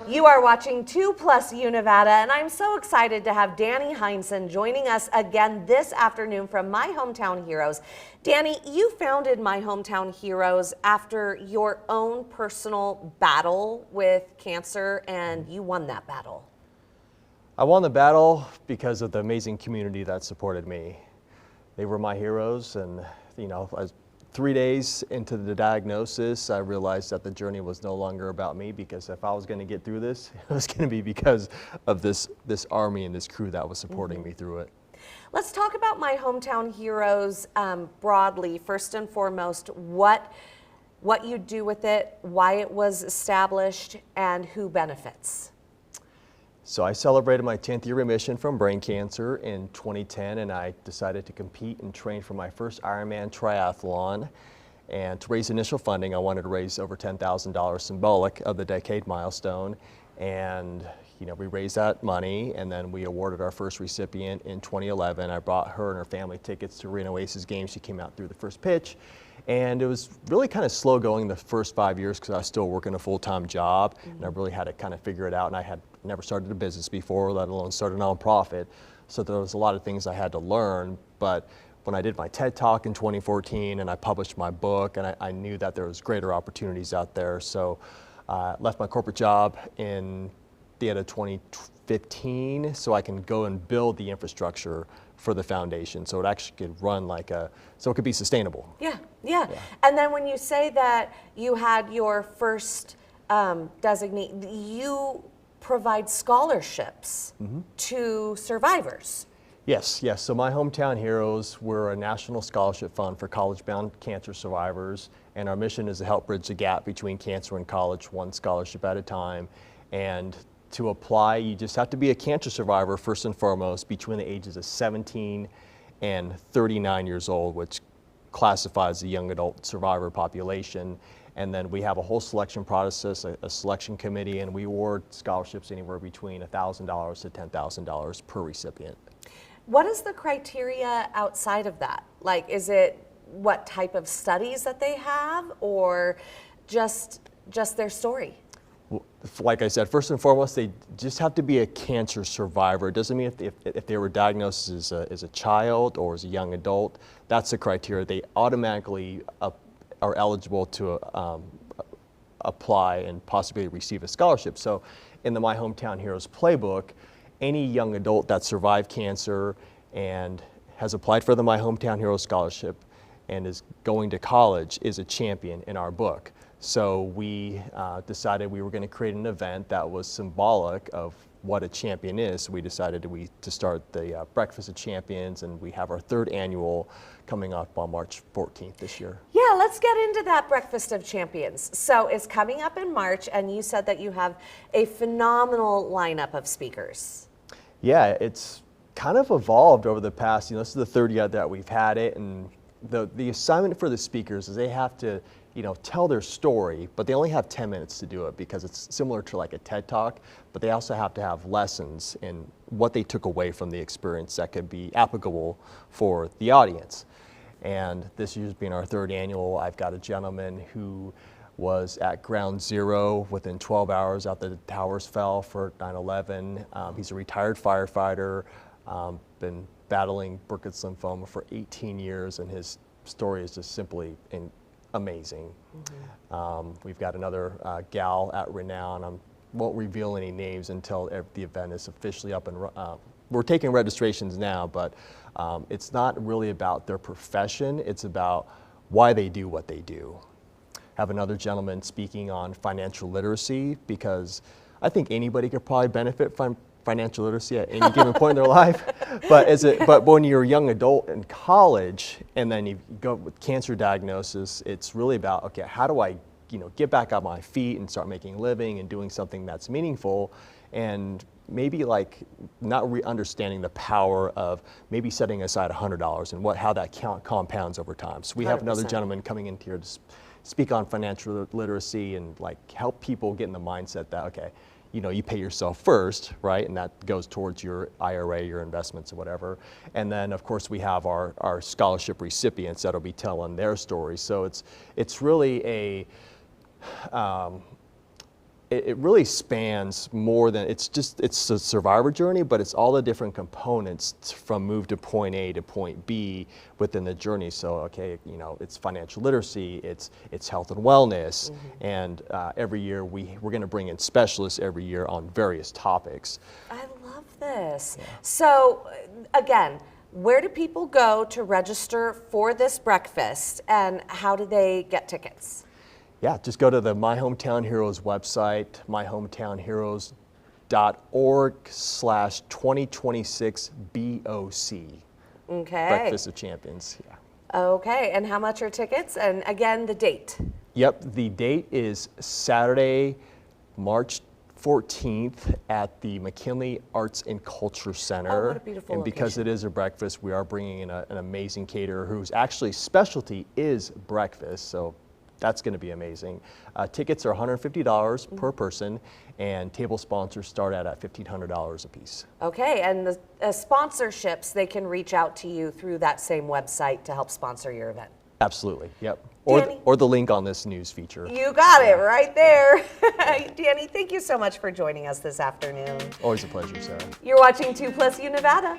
You are watching 2+ Univada, and I'm so excited to have Danny Heinsohn joining us again this afternoon from My Hometown Heroes. Danny, you founded My Hometown Heroes after your own personal battle with cancer, and you won that battle. I won the battle because of the amazing community that supported me. They were my heroes, and as 3 days into the diagnosis, I realized that the journey was no longer about me, because if I was going to get through this, it was going to be because of this army and this crew that was supporting me through it. Let's talk about My Hometown Heroes broadly. First and foremost, what you do with it, why it was established, and who benefits. So I celebrated my 10th year remission from brain cancer in 2010, and I decided to compete and train for my first Ironman triathlon. And to raise initial funding, I wanted to raise over $10,000, symbolic of the decade milestone. And we raised that money, and then we awarded our first recipient in 2011. I brought her and her family tickets to Arena Oasis games. She came out through the first pitch. And it was really kind of slow going the first 5 years because I was still working a full-time job, and I really had to kind of figure it out. And I had never started a business before, let alone started a nonprofit. So there was a lot of things I had to learn. But when I did my TED Talk in 2014 and I published my book, and I knew that there was greater opportunities out there. So I left my corporate job in the end of 2015 so I can go and build the infrastructure for the foundation, so it actually could run so it could be sustainable. Yeah. And then when you say that you had your first designee, you provide scholarships to survivors. Yes. So My Hometown Heroes, we're a national scholarship fund for college-bound cancer survivors, and our mission is to help bridge the gap between cancer and college, one scholarship at a time. And to apply, you just have to be a cancer survivor first and foremost between the ages of 17 and 39 years old, which classifies the young adult survivor population. And then we have a whole selection process, a selection committee, and we award scholarships anywhere between $1,000 to $10,000 per recipient. What is the criteria outside of that? Like, is it what type of studies that they have, or just their story? Like I said, first and foremost, they just have to be a cancer survivor. It doesn't mean if they were diagnosed as a child or as a young adult. That's the criteria. They automatically are eligible to apply and possibly receive a scholarship. So in the My Hometown Heroes playbook, any young adult that survived cancer and has applied for the My Hometown Heroes scholarship and is going to college is a champion in our book. So we decided we were going to create an event that was symbolic of what a champion is. So we decided to start the Breakfast of Champions, and we have our 3rd annual coming up on March 14th this year. Yeah, let's get into that Breakfast of Champions. So it's coming up in March, and you said that you have a phenomenal lineup of speakers. Yeah, it's kind of evolved over the past, this is the 3rd year that we've had it, and the assignment for the speakers is they have to tell their story, but they only have 10 minutes to do it because it's similar to like a TED Talk, but they also have to have lessons in what they took away from the experience that could be applicable for the audience. And this year's being our 3rd annual, I've got a gentleman who was at ground zero within 12 hours after the towers fell for 9/11. He's a retired firefighter, been battling Burkitt's lymphoma for 18 years, and his story is just simply amazing. We've got another gal at Renown. I won't reveal any names until the event is officially up and we're taking registrations now, but it's not really about their profession, it's about why they do what they do. Have another gentleman speaking on financial literacy, because I think anybody could probably benefit from financial literacy at any given point in their life, but when you're a young adult in college and then you go with cancer diagnosis, it's really about, okay, how do I get back on my feet and start making a living and doing something that's meaningful, and maybe like not understanding the power of maybe setting aside $100 and how that compounds over time. So we have another 100%. gentleman coming in here to speak on financial literacy and like help people get in the mindset that, okay, you pay yourself first, right? And that goes towards your IRA, your investments or whatever. And then of course we have our scholarship recipients that'll be telling their stories. So it's really it really spans more than, it's a survivor journey, but it's all the different components from move to point A to point B within the journey. So, okay, you know, it's financial literacy, it's health and wellness, and every year we're going to bring in specialists every year on various topics. I love this. Yeah. So, again, where do people go to register for this breakfast, and how do they get tickets? Yeah, just go to the My Hometown Heroes website, myhometownheroes.org/2026 BOC. Breakfast of Champions. Yeah. Okay, and how much are tickets? And again, the date. Yep, the date is Saturday, March 14th at the McKinley Arts and Culture Center. Oh, what a beautiful And because location. it is a breakfast, we are bringing in an amazing caterer whose actually specialty is breakfast. So that's going to be amazing. Tickets are $150 per person, and table sponsors start at $1,500 a piece. Okay, and the sponsorships, they can reach out to you through that same website to help sponsor your event. Absolutely, yep. Danny? Or the link on this news feature. You got it right there. Danny, thank you so much for joining us this afternoon. Always a pleasure, Sarah. You're watching 2+U Nevada.